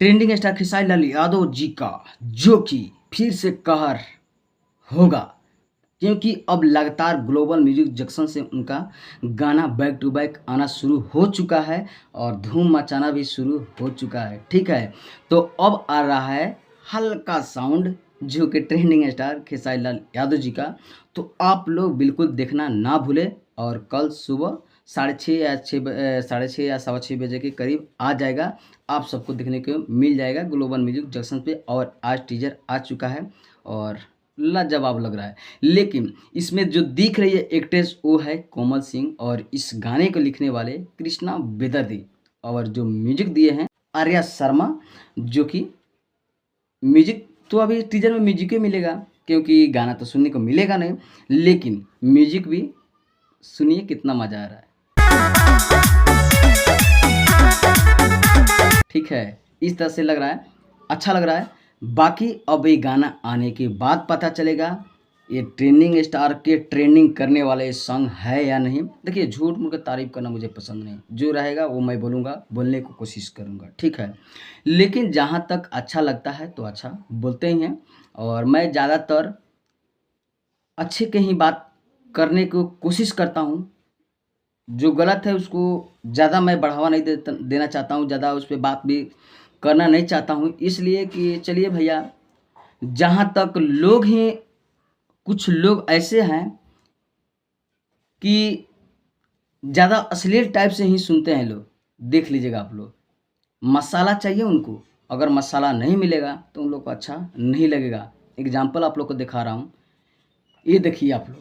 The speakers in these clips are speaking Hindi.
ट्रेंडिंग स्टार खेसारी लाल यादव जी का जो कि फिर से कहर होगा, क्योंकि अब लगातार ग्लोबल म्यूजिक जंक्शन से उनका गाना बैक टू बैक आना शुरू हो चुका है और धूम मचाना भी शुरू हो चुका है। ठीक है, तो अब आ रहा है हल्का साउंड जो कि ट्रेंडिंग स्टार खेसारी लाल यादव जी का। तो आप लोग बिल्कुल देखना ना भूलें और कल सुबह 6:30 या 6:30 या 6:15 बजे के करीब आ जाएगा, आप सबको देखने को मिल जाएगा ग्लोबल म्यूजिक जंक्शन पे। और आज टीजर आ चुका है और लाजवाब लग रहा है। लेकिन इसमें जो दिख रही है एक्ट्रेस वो है कोमल सिंह और इस गाने को लिखने वाले कृष्णा बेदर्दी और जो म्यूजिक दिए हैं आर्या शर्मा, जो कि म्यूजिक तो अभी टीजर में म्यूजिक ही मिलेगा क्योंकि गाना तो सुनने को मिलेगा नहीं, लेकिन म्यूजिक भी सुनिए कितना मज़ा आ रहा है। ठीक है, इस तरह से लग रहा है, अच्छा लग रहा है। बाकी अब ये गाना आने के बाद पता चलेगा ये ट्रेंडिंग स्टार के ट्रेंडिंग करने वाले सॉन्ग है या नहीं। देखिए, झूठ मूठ का तारीफ करना मुझे पसंद नहीं, जो रहेगा वो मैं बोलूँगा, बोलने को कोशिश करूँगा। ठीक है, लेकिन जहाँ तक अच्छा लगता है तो अच्छा बोलते ही हैं और मैं ज़्यादातर अच्छे के ही बात करने को कोशिश करता हूँ। जो गलत है उसको ज़्यादा मैं बढ़ावा नहीं देना चाहता हूँ, ज़्यादा उस पर बात भी करना नहीं चाहता हूँ, इसलिए कि चलिए भैया, जहाँ तक लोग हैं, कुछ लोग ऐसे हैं कि ज़्यादा अश्लील टाइप से ही सुनते हैं लोग। देख लीजिएगा आप लोग, मसाला चाहिए उनको, अगर मसाला नहीं मिलेगा तो उन लोग को अच्छा नहीं लगेगा। एग्जाम्पल आप लोग को दिखा रहा हूँ, ये देखिए आप लोग।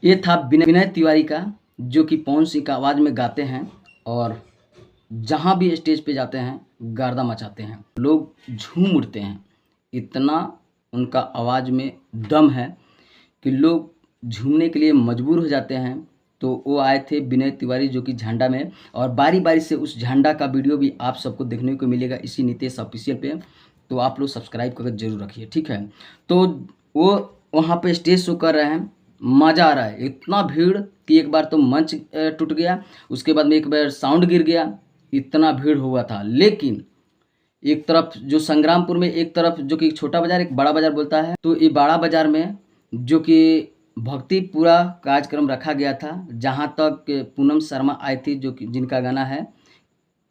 ये था विनय तिवारी का, जो कि पवन सिंह का आवाज़ में गाते हैं और जहाँ भी स्टेज पे जाते हैं गर्दा मचाते हैं, लोग झूम उठते हैं। इतना उनका आवाज़ में दम है कि लोग झूमने के लिए मजबूर हो जाते हैं। तो वो आए थे विनय तिवारी, जो कि झंडा में, और बारी बारी से उस झंडा का वीडियो भी आप सबको देखने को मिलेगा इसी नीतीश ऑफिशियल पे। तो आप लोग सब्सक्राइब करके जरूर रखिए। ठीक है, तो वो वहाँ पे स्टेज शो कर रहे हैं, मज़ा आ रहा है। इतना भीड़ कि एक बार तो मंच टूट गया, उसके बाद में एक बार साउंड गिर गया, इतना भीड़ हुआ था। लेकिन एक तरफ जो संग्रामपुर में, एक तरफ जो कि छोटा बाजार, एक बड़ा बाजार बोलता है, तो ये बड़ा बाजार में जो कि भक्ति पूरा कार्यक्रम रखा गया था, जहाँ तक पूनम शर्मा आई थी, जो कि जिनका गाना है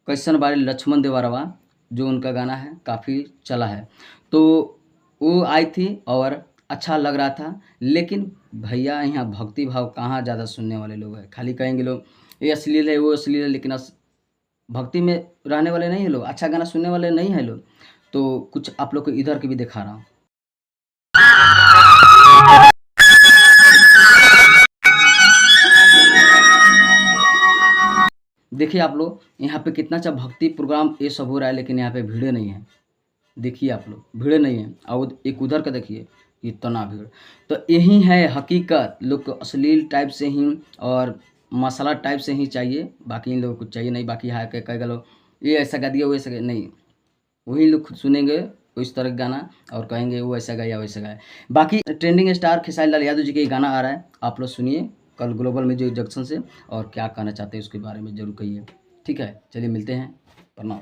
कैसन बारे लक्ष्मण देवरवा, जो उनका गाना है काफ़ी चला है, तो वो आई थी और अच्छा लग रहा था। लेकिन भैया, यहाँ भक्ति भाव कहाँ ज़्यादा सुनने वाले लोग हैं। खाली कहेंगे लोग ये अश्लील है, वो अश्लील है, लेकिन भक्ति में रहने वाले नहीं है लोग, अच्छा गाना सुनने वाले नहीं है लोग। तो कुछ आप लोग को इधर के भी दिखा रहा हूँ। देखिए आप लोग, यहाँ पे कितना अच्छा भक्ति प्रोग्राम ये सब हो रहा है, लेकिन यहाँ पे भीड़ नहीं है। देखिए आप लोग, भीड़ नहीं है। और एक उधर का देखिए, इतना भीड़। तो यही है हकीकत, लोग को अश्लील टाइप से ही और मसाला टाइप से ही चाहिए, बाकी इन लोगों को चाहिए नहीं। बाकी यहाँ के कई लोग ये ऐसा गा दिया, वो ऐसा नहीं, वही लोग खुद सुनेंगे इस तरह का गाना और कहेंगे वो ऐसा गाया वैसा गाया। बाकी ट्रेंडिंग स्टार खेसारी लाल यादव जी का गाना आ रहा है, आप लोग सुनिए कल ग्लोबल म्यूजिक जंक्शन से, और क्या कहना चाहते हैं उसके बारे में जरूर कहिए। ठीक है, चलिए मिलते हैं, प्रणाम।